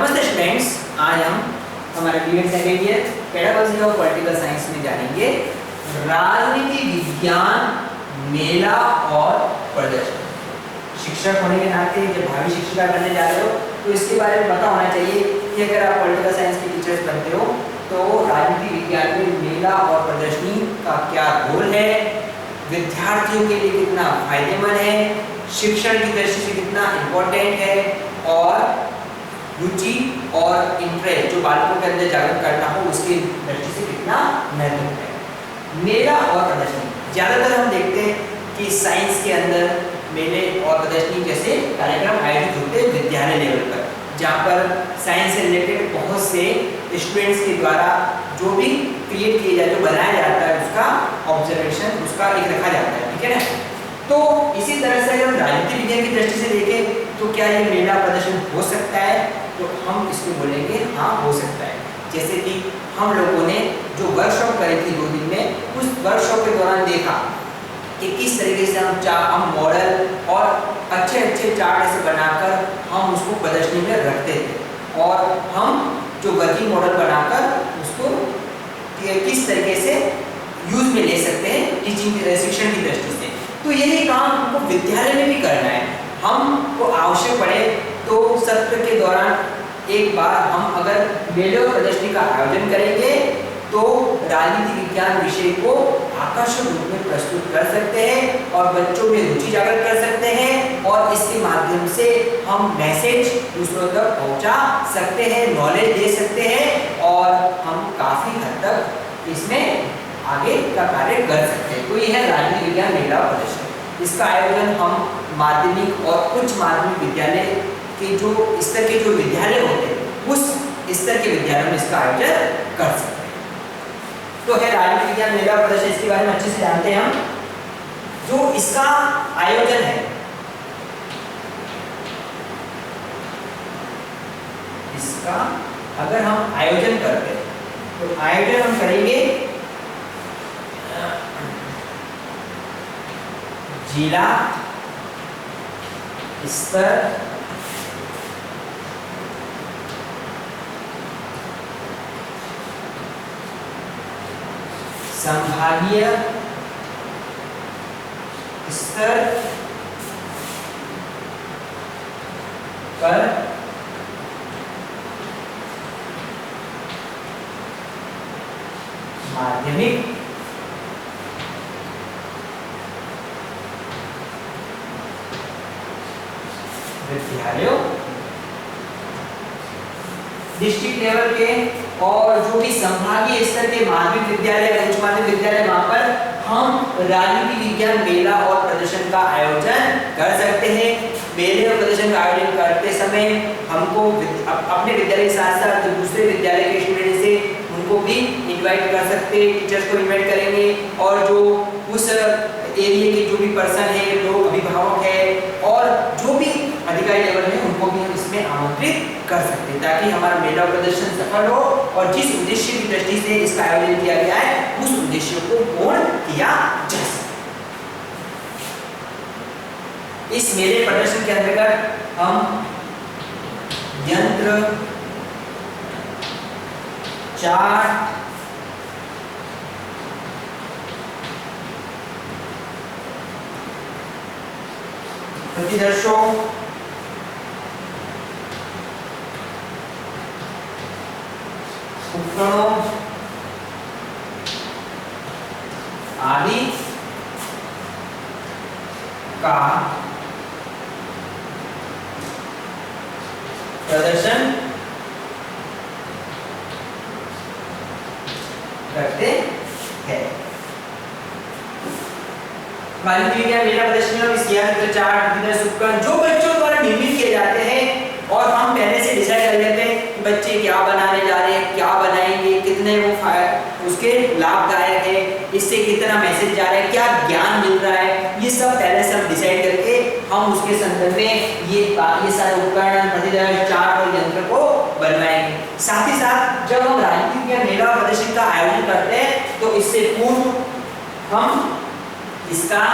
नमस्ते स्टूडेंट्स, आज हम हमारे BEd second year pedagogy of political science में जानेंगे राजनीति विज्ञान मेला और प्रदर्शन। शिक्षक होने के नाते जब भावी शिक्षिका बनने जा रहे हो तो इसके बारे में पता होना चाहिए कि अगर आप पॉलिटिकल साइंस के टीचर्स बनते हो तो राजनीति विज्ञान में मेला और प्रदर्शनी का क्या रोल है, विद्यार्थियों के लिए कितना फायदेमंद है, शिक्षण की दृष्टि से कितना इम्पोर्टेंट है और रुचि और इंटरेस्ट जो बालकों के अंदर जागृत करना हो उसकी दृष्टि से कितना महत्वपूर्ण है। मेला और प्रदर्शनी ज़्यादातर हम देखते हैं कि साइंस के अंदर मेले और प्रदर्शनी जैसे कार्यक्रम आयोजित होते हैं विद्यालय लेवल पर, जहाँ पर साइंस से रिलेटेड बहुत से स्टूडेंट्स के द्वारा जो भी क्रिएट किया जाए, जो बनाया जाता है उसका ऑब्जर्वेशन, उसका एक रखा जाता है, ठीक है ना। तो इसी तरह से अगर राजनीति विज्ञान की दृष्टि से देखें तो क्या ये मेला प्रदर्शन हो सकता है, तो हम इसको बोलेंगे हाँ हो सकता है। जैसे कि हम लोगों ने जो वर्कशॉप करी थी 2 दिन में, उस वर्कशॉप के दौरान देखा कि किस तरीके से हम मॉडल और अच्छे चार्ट ऐसे बनाकर हम उसको प्रदर्शनी में रखते थे और हम जो वर्किंग मॉडल बनाकर उसको किस तरीके से यूज में ले सकते हैं टीचिंग शिक्षण की दृष्टि से। तो यही काम हमको विद्यालय में भी करना है। हमको आवश्यक पड़े तो सत्र के दौरान एक बार हम अगर मेले और प्रदर्शनी का आयोजन करेंगे तो राजनीति विज्ञान विषय को आकर्षक रूप में प्रस्तुत कर सकते हैं और बच्चों में रुचि जागृत कर सकते हैं और इसके माध्यम से हम मैसेज दूसरों तक पहुंचा सकते हैं, नॉलेज दे सकते हैं और हम काफी हद तक इसमें आगे का कार्य कर सकते हैं। तो यह है राजनीति विज्ञान मेला और प्रदर्शन। इसका आयोजन हम माध्यमिक और उच्च माध्यमिक विद्यालय के जो स्तर के जो विद्यालय होते हैं उस स्तर के विद्यालयों में इसका आयोजन कर सकते हैं। तो है राजनीति विज्ञान मेला और प्रदर्शन, इसके बारे में अच्छे से जानते हैं हम। जो इसका आयोजन है, इसका अगर हम आयोजन करते हैं तो आयोजन हम करेंगे जिला स्तर, संभागीय स्तर पर माध्यमिक विद्यालयों, डिस्ट्रिक्ट लेवल के और जो भी संभागीय स्तर के माध्यमिक विद्यालय, उच्च माध्यमिक विद्यालय, वहां पर हम राजनीति विज्ञान मेला और प्रदर्शन का आयोजन कर सकते हैं। मेले और प्रदर्शन का आयोजन करते समय हमको अपने विद्यालय के साथ साथ दूसरे विद्यालय के स्टूडेंट से उनको भी इनवाइट कर सकते हैं, टीचर्स को इनवाइट करेंगे और जो उस एरिया के जो भी पर्सन है, जो अभिभावक है और जो भी अधिकारी लेवल में उनको भी हम इसमें आमंत्रित कर सकते हैं ताकि हमारा मेला प्रदर्शन सफल हो और जिस उद्देश्य की दृष्टि से इसका आयोजन किया गया है उस उद्देश्य को पूर्ण किया जा सके। इस मेले प्रदर्शन के अंतर्गत हम यंत्र, चार्ट, प्रतिदर्शों, उपकरणों आदि का प्रदर्शन करते हैं। राजनीति विज्ञान मेला प्रदर्शनी और इसके यंत्र, चार्ट, प्रतिदर्श, उपकरण जो बच्चों द्वारा निर्मित किए जाते हैं और हम पहले से डिसाइड कर लेते हैं कि बच्चे क्या बनाने जा रहे हैं, क्या बनाएंगे, कितने वो उसके लाभदायक है, इससे कितना मैसेज जा रहा है, क्या ज्ञान मिल रहा है, ये सब पहले से हम डिसाइड करके हम उसके संदर्भ में ये सारे उपकरण, प्रतिदर्श, चार्ट और यंत्र को बनवाएंगे। साथ ही साथ जब हम राजनीति विज्ञान मेला और प्रदर्शन का आयोजन करते हैं तो इससे पूर्व हम इसका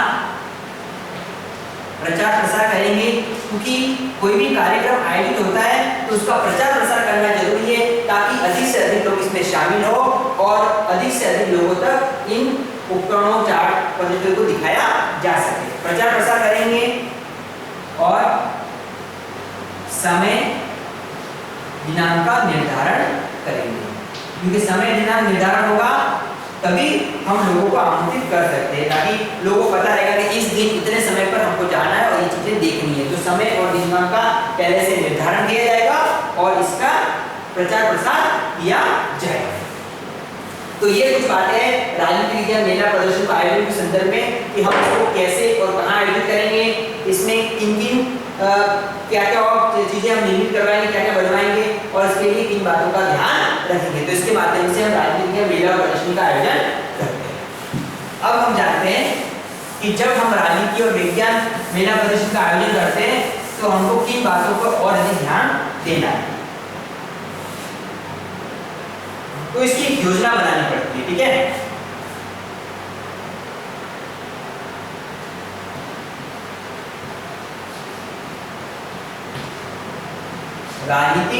प्रचार प्रसार करेंगे क्योंकि कोई भी कार्यक्रम आयोजित होता है तो उसका प्रचार प्रसार करना जरूरी है ताकि अधिक से अधिक लोग इसमें शामिल हो और अधिक से अधिक लोगों तक इन उपकरणों चार्ट पद्धतियों को दिखाया जा सके। प्रचार प्रसार करेंगे और समय दिनांक का निर्धारण करेंगे, क्योंकि समय दिनांक निर्धारण होगा तभी हम लोगों को आमंत्रित कर सकते हैं, ताकि लोगों को पता रहेगा कि इस दिन इतने समय पर हमको जाना है और ये चीजें देखनी है। तो समय और दिनांक का पहले से निर्धारण किया जाएगा और इसका प्रचार प्रसार किया जाएगा। तो ये कुछ बातें हैं राजनीति विज्ञान मेला प्रदर्शन का आयोजन के संदर्भ में कि हम इसको कैसे और कहाँ आयोजित करेंगे, इसमें किन किन क्या क्या और चीजें हम निर्मित करवाएंगे, क्या क्या बनवाएंगे और इसके लिए किन बातों का ध्यान रखेंगे। तो इसके माध्यम से हम राजनीति विज्ञान मेला प्रदर्शन का आयोजन करते हैं। अब हम जानते हैं कि जब हम राजनीति और विज्ञान मेला प्रदर्शन का आयोजन करते हैं तो हमको किन बातों पर और अधिक ध्यान देना है। तो इसकी एक योजना बनानी पड़ती है, ठीक है। राजनीति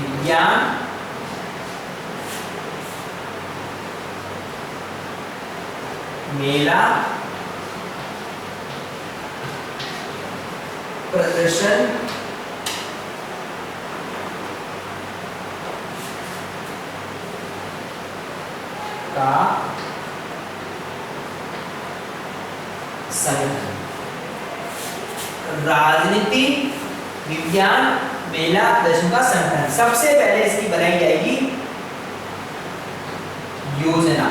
विज्ञान मेला प्रदर्शन का संगठन। राजनीति विज्ञान मेला प्रदर्शन का संगठन, सबसे पहले इसकी बनाई जाएगी योजना।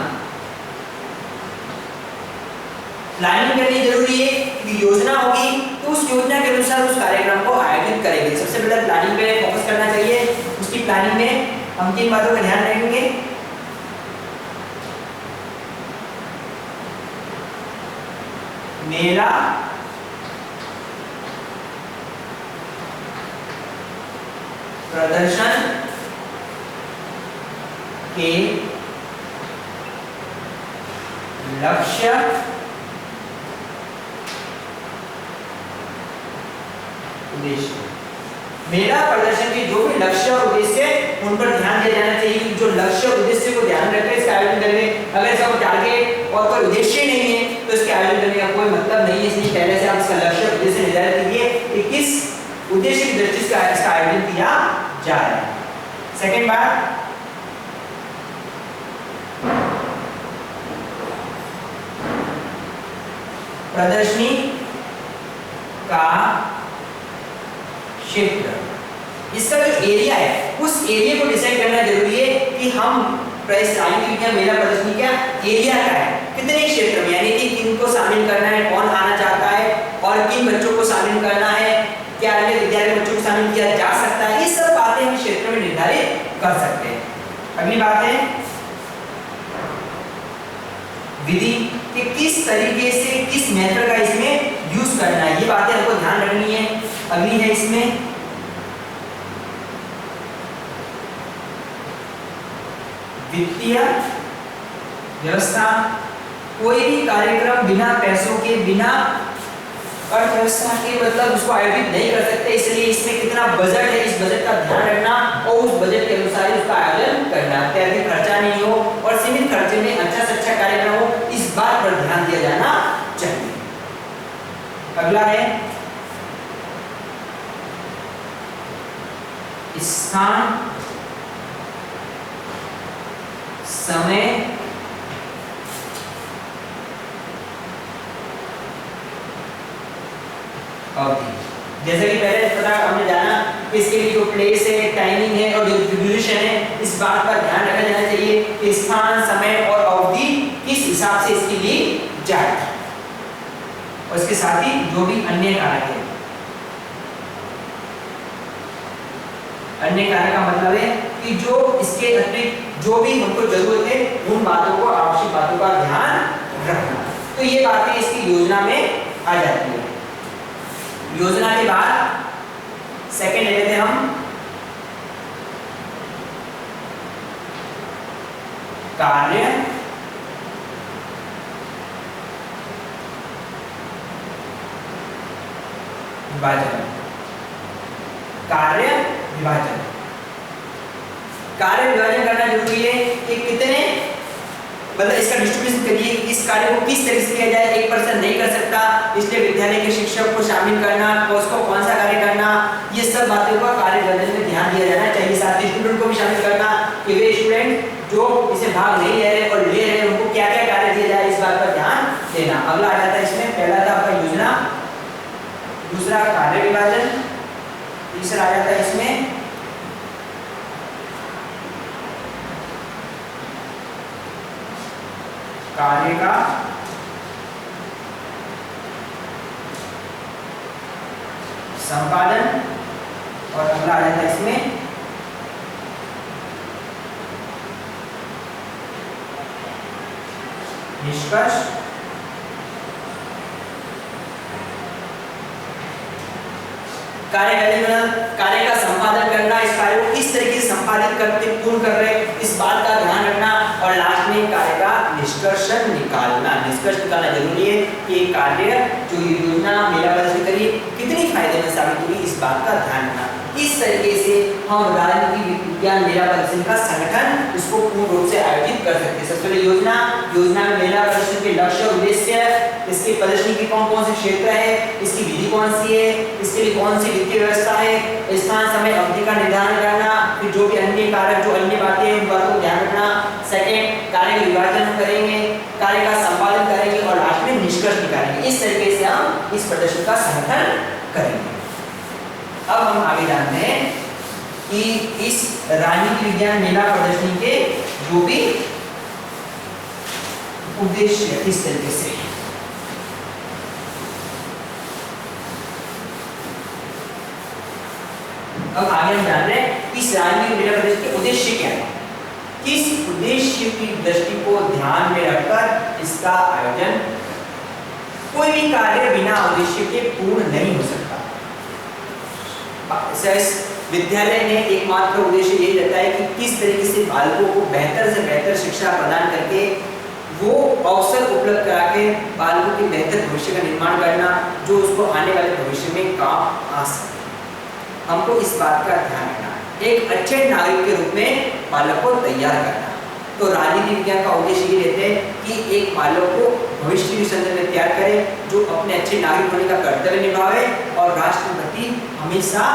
प्लानिंग करनी जरूरी है कि योजना होगी तो उस योजना के अनुसार उस कार्यक्रम को आयोजित करेंगे। सबसे पहले प्लानिंग पे फोकस करना चाहिए। उसकी प्लानिंग में हम किन बातों का ध्यान रखेंगे? मेला प्रदर्शन के लक्ष्य उद्देश्य। मेला प्रदर्शन के जो भी लक्ष्य और उद्देश्य उन पर ध्यान दिया जाना चाहिए। जो लक्ष्य और उद्देश्य को ध्यान रखकर इसका आयोजन करेंगे। अगर इसका कोई टारगेट और कोई उद्देश्य नहीं है तो इसके आयोजन करने का कोई मतलब नहीं है। इसलिए पहले से आप इसका लक्ष्य और उद्देश्य निर्धारित कीजिए कि किस उद्देश्य की दृष्टि से इसका आयोजन किया जा रहा है। सेकंड बात, प्रदर्शनी का क्षेत्र, इसका जो एरिया है उस एरिया को डिसाइड करना जरूरी है कि हम राजनीति विज्ञान मेला प्रदर्शनी का एरिया क्या है, कितने क्षेत्र में, यानी कि किन को शामिल करना है, कौन आना चाहता है और किन बच्चों को शामिल करना है, क्या अन्य विद्यालय बच्चों को शामिल किया जा सकता है। ये सब बातें हम क्षेत्र में निर्धारित कर सकते हैं। अगली बात है विधि कि किस तरीके से किस मेथड का इसमें यूज करना है, ये बातें हमको ध्यान रखनी है। अगली है इसमें वित्तीय व्यवस्था। कोई भी कार्यक्रम बिना पैसों के, बिना अर्थव्यवस्था के मतलब उसको आयोजित नहीं कर सकते। इसलिए इसमें कितना बजट है, इस बजट का ध्यान रखना और उस बजट के अनुसार उसका आयोजन करना। अत्यधिक खर्चा नहीं हो और सीमित खर्चे में अच्छा से अच्छा कार्यक्रम हो, इस बात पर ध्यान दिया जाना चाहिए। अगला है स्थान, समय, अवधि। जैसे कि पहले पता हमने जाना कि इसके लिए जो प्लेस है, टाइमिंग है और जो डिस्ट्रीब्यूशन है, इस बात का ध्यान रखा जाना चाहिए कि स्थान, समय और अवधि किस हिसाब से इसके लिए जाए। और इसके साथ ही जो भी अन्य कारक है, अन्य कारक का मतलब है कि जो इसके अतिरिक्त जो भी हमको जरूरत है उन बातों को, आवश्यक बातों का ध्यान रखना। तो ये बातें इसकी योजना में आ जाती है। योजना के बाद सेकंड ले लेते हैं हम कार्य विभाजन, कार्य विभाजन, कार्य विभाजन करना जरूरी है कि कितने, मतलब इसका डिस्ट्रीब्यूशन करिए, इस कार्य को किस तरह से किया जाए। एक पर्सन नहीं कर सकता, इसलिए विद्यालय के शिक्षक को शामिल करना, उसको कौन सा कार्य करना, ये सब बातों का कार्य विभाजन में ध्यान दिया जाना चाहिए। साथ ही स्टूडेंट को भी शामिल करना कि वे स्टूडेंट जो इसे भाग नहीं ले रहे और ले रहे उनको क्या क्या कार्य दिया जाए, इस बात पर ध्यान देना। अगला आ जाता है इसमें, पहला था आपका योजना, दूसरा कार्य विभाजन, तीसरा आ जाता है इसमें कार्य का संपादन, और अगला आ जाता है इसमें निष्कर्ष। कार्य का संपादन करना, इस कार्य को किस तरीके से संपादित करते पूर्ण कर रहे इस बात का ध्यान रखना, और लास्ट में कार्य का निष्कर्ष निकालना। निष्कर्ष निकालना जरूरी है कि कार्य जो योजना मेला प्रदर्शन करी कितनी फायदेमंद साबित हुई, इस बात का ध्यान रखना। इस तरीके से हम राजनीति विज्ञान मेला प्रदर्शन का संगठन इसको पूर्ण रूप से आयोजित कर सकते हैं। सबसे पहले योजना, योजना में मेला प्रदर्शन के लक्ष्य और उद्देश्य, इसके प्रदर्शनी के कौन कौन से क्षेत्र है, इसकी विधि कौन सी है, इसके लिए कौन सी वित्तीय व्यवस्था है, स्थान समय अवधि का निर्धारण करना, फिर जो भी अन्य कारक जो अन्य बातें हैं उन बातों को ध्यान रखना। सेकंड, कार्य का विभाजन करेंगे, कार्य का संपादन करेंगे और लास्ट में निष्कर्ष निकालेंगे। इस तरीके से हम इस प्रदर्शन का संगठन करेंगे। अब हम आगे जानते हैं कि इस राजनीति विज्ञान मेला प्रदर्शनी के जो भी उद्देश्य किस तरीके से है। अब आगे हम जान रहे हैं इस राजनीति मेला प्रदर्शनी के उद्देश्य क्या है, किस उद्देश्य की दृष्टि को ध्यान में रखकर इसका आयोजन। कोई भी कार्य बिना उद्देश्य के पूर्ण नहीं हो सकता। विद्यालय में एकमात्र उद्देश्य यही रहता है कि किस तरीके से बालकों को बेहतर से बेहतर शिक्षा प्रदान करके वो अवसर उपलब्ध करा के बालकों के बेहतर भविष्य का निर्माण करना, जो उसको आने वाले भविष्य में काम आ सके। हमको इस बात का ध्यान रखना, एक अच्छे नागरिक के रूप में बालक को तैयार करना। तो राजनीति विज्ञान का उद्देश्य ये रहता है कि एक बालक को भविष्य के संदर्भ में तैयार करे, जो अपने अच्छे नागरिक होने का कर्तव्य निभावे और राष्ट्र के प्रति हमेशा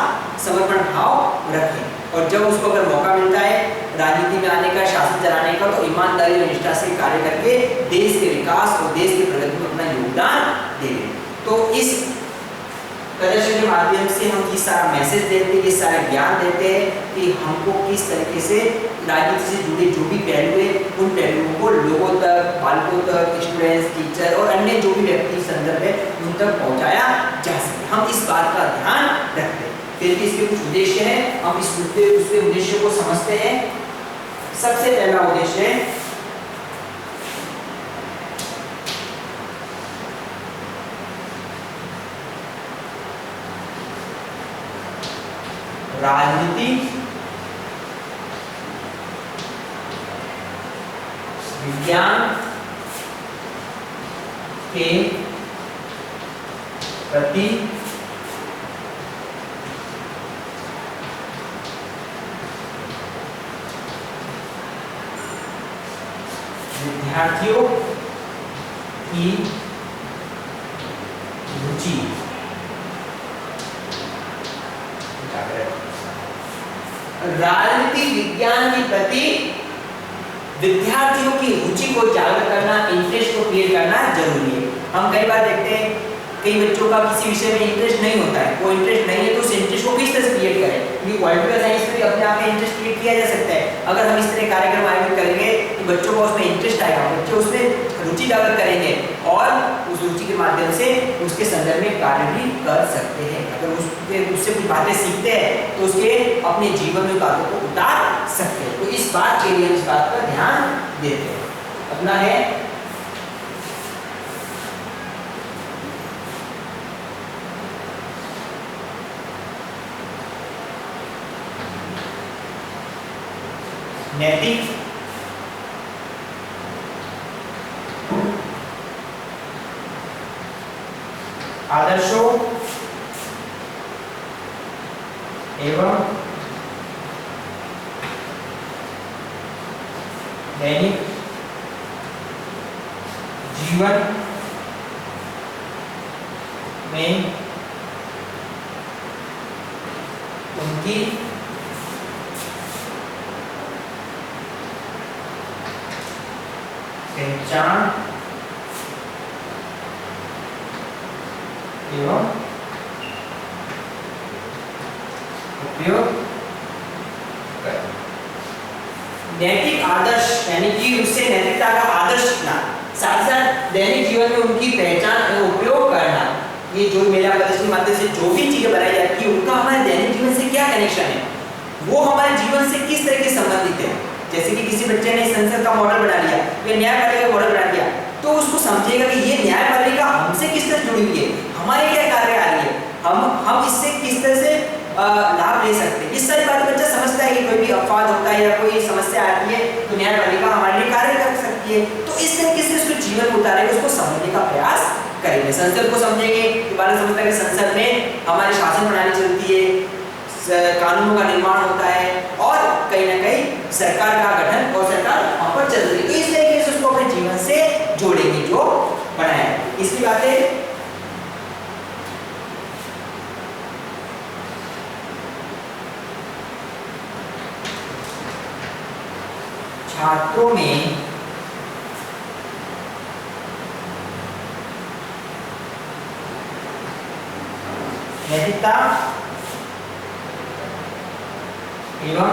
समर्पण भाव रखे। और जब उसको अगर मौका मिलता है राजनीति में आने का, शासन चलाने का, तो ईमानदारी और निष्ठा से कार्य करके देश के विकास और देश की प्रगति में अपना योगदान देवे। तो इस प्रदर्शन के माध्यम से हम ये सारा मैसेज देते हैं, ये सारा ज्ञान देते हैं कि हमको किस तरीके से राजनीति से जुड़े जो भी पहलू है उन पहलुओं को लोगों तक, बालकों तक, स्टूडेंट्स, टीचर और अन्य जो भी व्यक्ति संदर्भ है उन तक पहुंचाया जा सके। हम इस बात का ध्यान रखते हैं। फिर भी इसके कुछ उद्देश्य हैं, हम इस उसके उद्देश्य को समझते हैं। सबसे पहला उद्देश्य है राजनीति विज्ञान के प्रति विद्यार्थियों की रुचि राजनीति विज्ञान के प्रति विद्यार्थियों की रुचि को जागृत करना, इंटरेस्ट को क्रिएट करना जरूरी है। हम कई बार देखते हैं कई बच्चों का किसी विषय में इंटरेस्ट नहीं होता है, वो इंटरेस्ट नहीं है तो उस इंटरेस्ट को किस तरह से क्रिएट करें, क्योंकि पॉलिटिकल साइंस में भी अपने आप में इंटरेस्ट क्रिएट किया जा सकता है। अगर हम इस तरह कार्यक्रम आयोजित करेंगे तो बच्चों को उसमें इंटरेस्ट आएगा, बच्चे उसमें रुचि जागृत करेंगे और उस रुचि के माध्यम से उसके संदर्भ में कार्य भी कर सकते हैं। अगर उससे कुछ बातें सीखते हैं तो उसके अपने जीवन में बातों को उतार सकते हैं। तो इस बात के लिए हम इस बात पर ध्यान देते हैं। अपना है नैतिक आदर्शों एवं दैनिक जीवन में उनकी पहचान एवं उपयोग करें। नैतिक आदर्श यानी कि उससे नैतिकता का आदर्श सीखना, साथ साथ दैनिक जीवन में उनकी पहचान एवं उपयोग करना। ये जो मेला प्रदर्शनी के माध्यम से जो भी चीजें बनाई जाती है उनका हमारे दैनिक जीवन से क्या कनेक्शन है, वो हमारे जीवन से किस तरह के संबंधित है। जैसे कि किसी बच्चे ने संसद का मॉडल बना लिया या न्यायपालिका का मॉडल बना लिया, तो उसको समझेगा कि ये न्यायपालिका हमसे किस तरह जुड़ी हुई है, हमारे क्या कार्य आ रही है, हम इससे किस तरह से लाभ ले सकते हैं। इस सारी बात बच्चा समझता है कि कोई भी अपवाद होता है या कोई समस्या आती है तो न्यायपालिका हमारे लिए कार्य कर सकती है। तो इस तरीके से उसको जीवन में उतारेंगे, उसको समझने का प्रयास करेंगे। संसद को समझेंगे, बालक समझता है कि संसद में हमारी शासन प्रणाली चलती है, कानूनों का निर्माण होता है और कहीं ना कहीं सरकार का गठन और सरकार वहां पर चल रही है। तो इस तरीके से उसको अपने जीवन से जोड़ेंगे जो बनाए। इसकी बातें छात्रों में नैतिकता एवं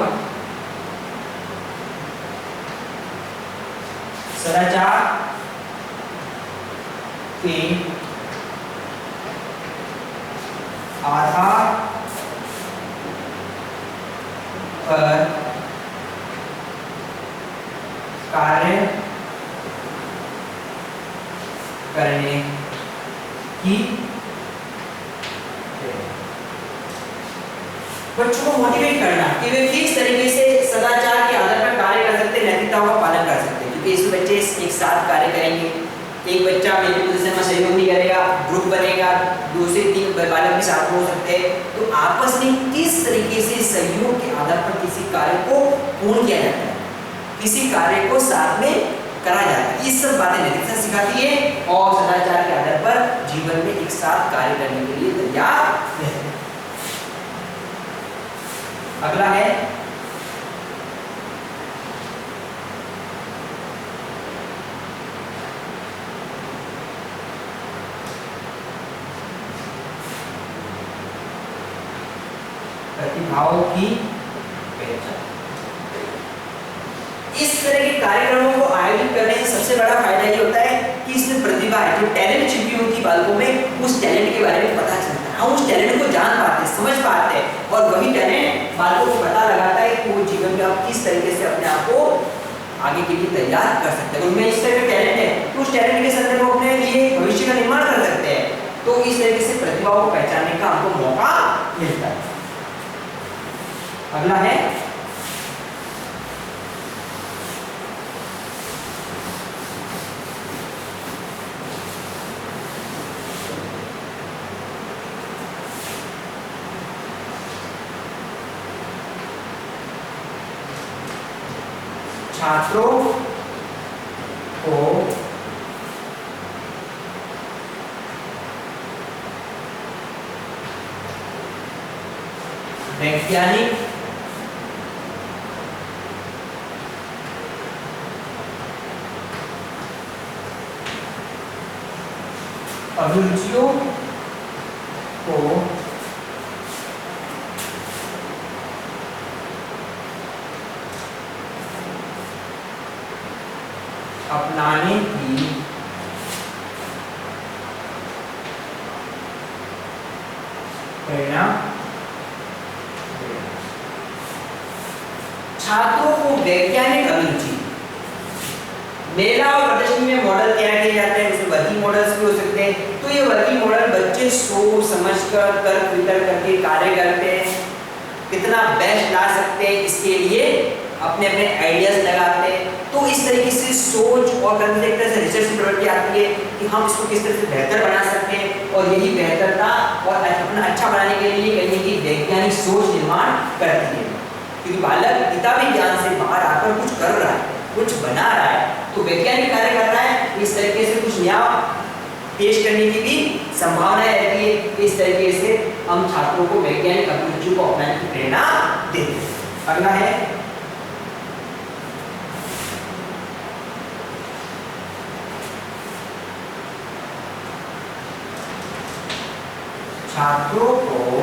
सदाचार के आधार पर कार्य करने की बच्चों को मोटिवेट करना कि वे किस तरीके से सदाचार के आधार पर कार्य कर सकते हैं, नैतिकताओं का पालन कर सकते हैं। क्योंकि इसमें बच्चे एक साथ कार्य करेंगे, एक बच्चा मेरी पोजीशन में सहयोग नहीं करेगा, ग्रुप बनेगा, दूसरे 3 बालक भी साथ हो सकते हैं। तो आपस में किस तरीके से सहयोग के आधार पर किसी कार्य को पूर्ण किया जाता है, किसी कार्य को साथ में करा जाता है, ये सब बातें नैतिकता सिखाती है और सदाचार के आधार पर जीवन में एक साथ कार्य करने के लिए तैयार रहते हैं। अगला है प्रतिभाओं की पहचान। इस तरह के कार्यक्रमों को आयोजित करने से सबसे बड़ा फायदा ये होता है कि इसमें प्रतिभा है, जो टैलेंट छिपी होती है बालकों में, उस टैलेंट के बारे में पता चलता है, हम उस टैलेंट को जान पाते हैं, समझ पाते हैं और वही टैलेंट बालकों को पता लगाता है कि वो जीवन में आप किस तरीके से अपने आप को आगे के लिए तैयार कर सकते हैं। उनमें इस तरह का टैलेंट है तो उस टैलेंट के संदर्भ में अपने लिए भविष्य का निर्माण कर सकते हैं। तो इस तरीके से प्रतिभाओं को पहचानने का हमको मौका मिलता है। अगला है छात्रों को वैज्ञानिक अभिरुचियों को अपनाने की प्रेरणा। छात्रों को वैज्ञानिक अभिरुचि, मेला और प्रदर्शनी में मॉडल तैयार किए जाते हैं, उसमें वर्किंग मॉडल्स भी हो सकते हैं। तो ये वर्किंग मॉडल बच्चे सोच समझ कर फिल्टर करके कार्य करते हैं, कितना बेस्ट ला सकते हैं इसके लिए अपने अपने आइडियाज लगाते हैं। तो इस तरीके से सोच और करने से एक तरह से रिसर्च की प्रवृत्ति आती है कि हम इसको किस तरह से बेहतर बना सकते हैं, और यही बेहतरता और अपना अच्छा बनाने के लिए कहीं की वैज्ञानिक सोच निर्माण करती है। क्योंकि बालक किताबी ज्ञान से बाहर आकर कुछ कर रहा है, कुछ बना रहा है, तो वैज्ञानिक कार्य कर रहा है, इस तरीके से कुछ नया पेश करने की भी संभावना रहती है। इस तरीके से हम छात्रों को वैज्ञानिक अभिरुचि को अपनाने की प्रेरणा देते हैं। अगला है छात्रों को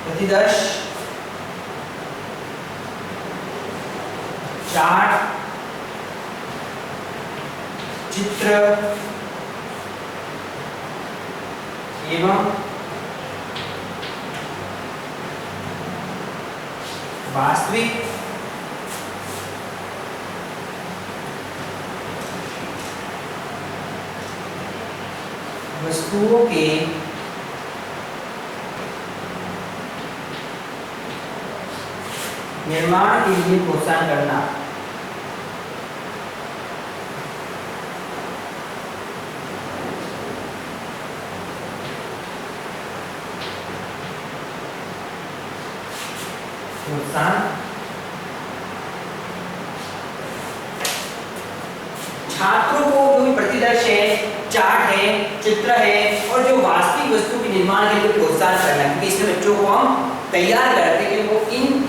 प्रतिदर्श चार्ट, चित्र एवं वास्तविक वस्तुओं के निर्माण के लिए प्रोत्साहन करना। छात्रों को जो भी प्रतिदर्श है, चार्ट है, चित्र है और जो वास्तविक वस्तु के निर्माण के लिए प्रोत्साहन करना, क्योंकि इसमें बच्चों को हम तैयार करते हैं कि वो इन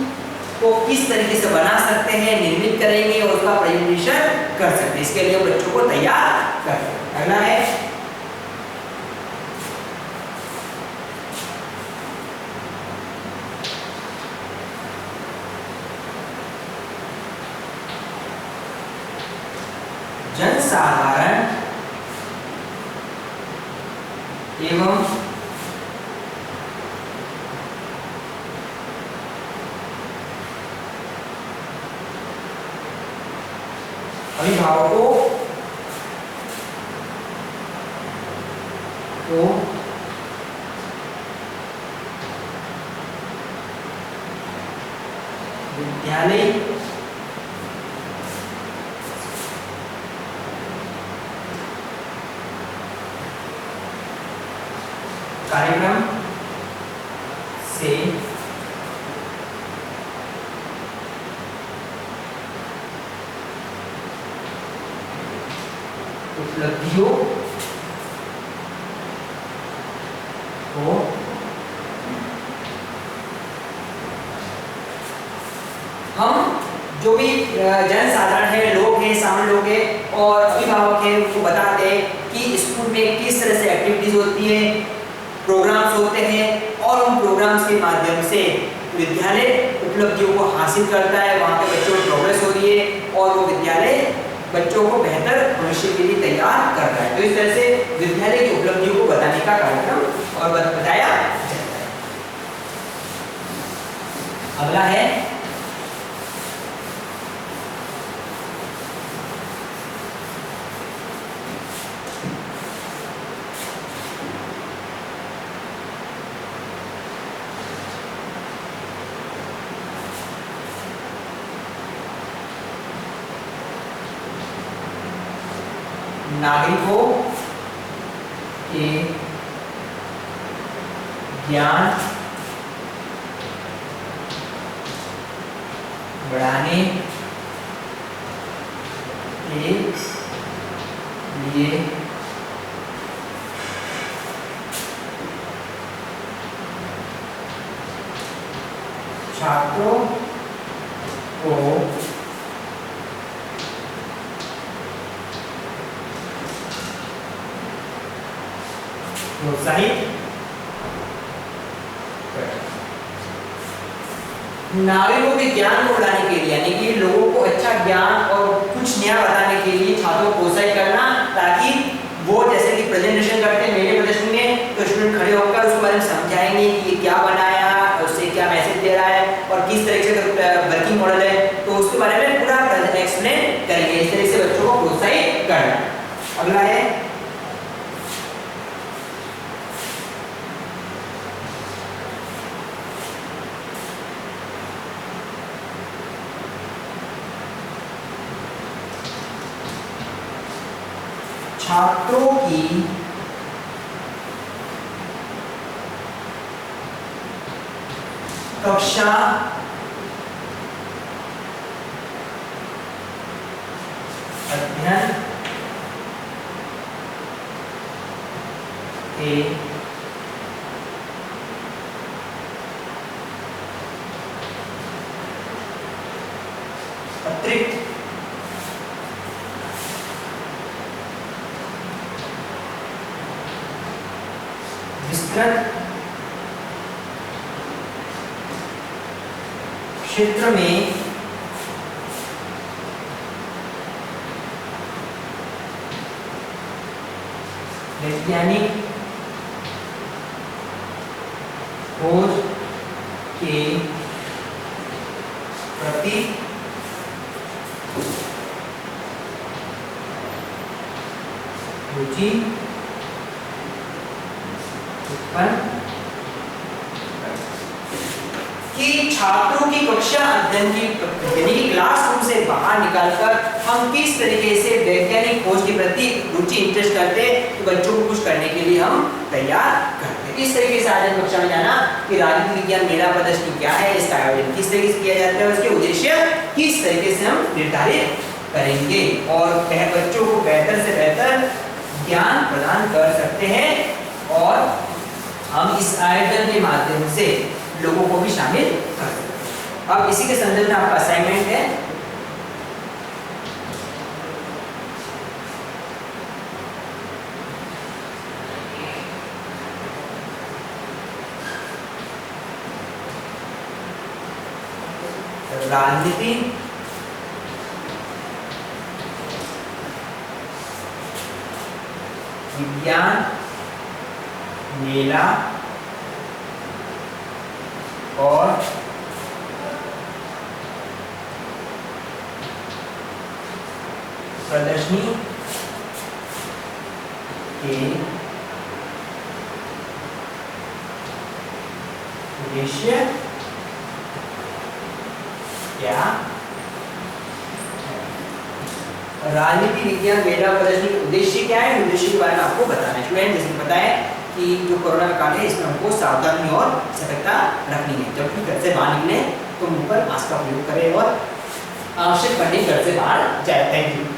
को किस तरीके से बना सकते हैं, निर्मित करेंगे और उसका प्रेजेंटेशन कर सकते हैं। इसके लिए बच्चों को तैयार करते हैं। अगला है जनसाधारण एवं अभिभावकों को विद्यालय कार्यक्रम से उपलब्धियों को हम जो भी जनसाधारण है, लोग हैं, सामान्य लोग हैं और अभिभावक हैं, उनको बताते हैं कि स्कूल में किस तरह से एक्टिविटीज होती है, प्रोग्राम्स होते हैं और उन प्रोग्राम्स के माध्यम से विद्यालय उपलब्धियों को हासिल करता है, वहाँ पे बच्चों की प्रोग्रेस हो रही है और वो विद्यालय बच्चों को बेहतर भविष्य के लिए तैयार कर रहा है। तो इस तरह से विद्यालय की उपलब्धियों को बताने का कार्यक्रम और बताया जाता है। अगला है नागरिकों के ज्ञान बढ़ाने के लिए छात्रों को प्रोत्साहित नागरिकों के ज्ञान को बढ़ाने के लिए, यानी कि लोगों को अच्छा ज्ञान और कुछ नया बताने के लिए छात्रों को प्रोत्साहित करना, ताकि वो जैसे कि प्रेजेंटेशन करते हैं मेरे प्रदर्शन में, तो स्टूडेंट खड़े होकर उसके बारे में समझाएंगे कि ये क्या बनाया, उससे क्या मैसेज दे रहा है और किस तरीके से वर्किंग मॉडल है, तो उसके बारे में पूरा एक्सप्लेन करेंगे। इस तरीके से बच्चों को प्रोत्साहित करना। अगला है छात्रों की कक्षा अध्ययन के अतिरिक्त विस्तृत क्षेत्र में वैज्ञानिक खोज के प्रति रुचि उत्पन्न कि छात्रों की कक्षा अध्ययन की यानी कि क्लासरूम से बाहर निकालकर हम किस तरीके से वैज्ञानिक खोज के प्रति रुचि इंटरेस्ट करते हैं, तो बच्चों को कुछ करने के लिए हम तैयार करते हैं। इस तरीके से आज हम कक्षा में जाना कि राजनीति विज्ञान मेला प्रदर्शनी क्या है, इसका आयोजन किस तरीके से किया जाता है, उसके उद्देश्य किस तरीके से हम निर्धारित करेंगे और बच्चों को बेहतर से बेहतर ज्ञान प्रदान कर सकते हैं। और हम इस आयोजन के माध्यम से लोगों को भी शामिल कर सकते हैं। अब इसी के संदर्भ में आपका असाइनमेंट है, राजनीति विज्ञान मेला और प्रदर्शनी के उद्देश्य क्या है? राजनीति विज्ञान मेला प्रदर्शनी के उद्देश्य क्या है, उद्देश्य के बारे में आपको बताना है। स्टूडेंट जैसे बताया कि जो कोरोना का काल है इसमें हमको सावधानी और सतर्कता रखनी है। जब भी घर से बाहर निकले तो मुंह पर मास्क का प्रयोग करें और आवश्यक पड़ने घर से बाहर जाए। Thank you.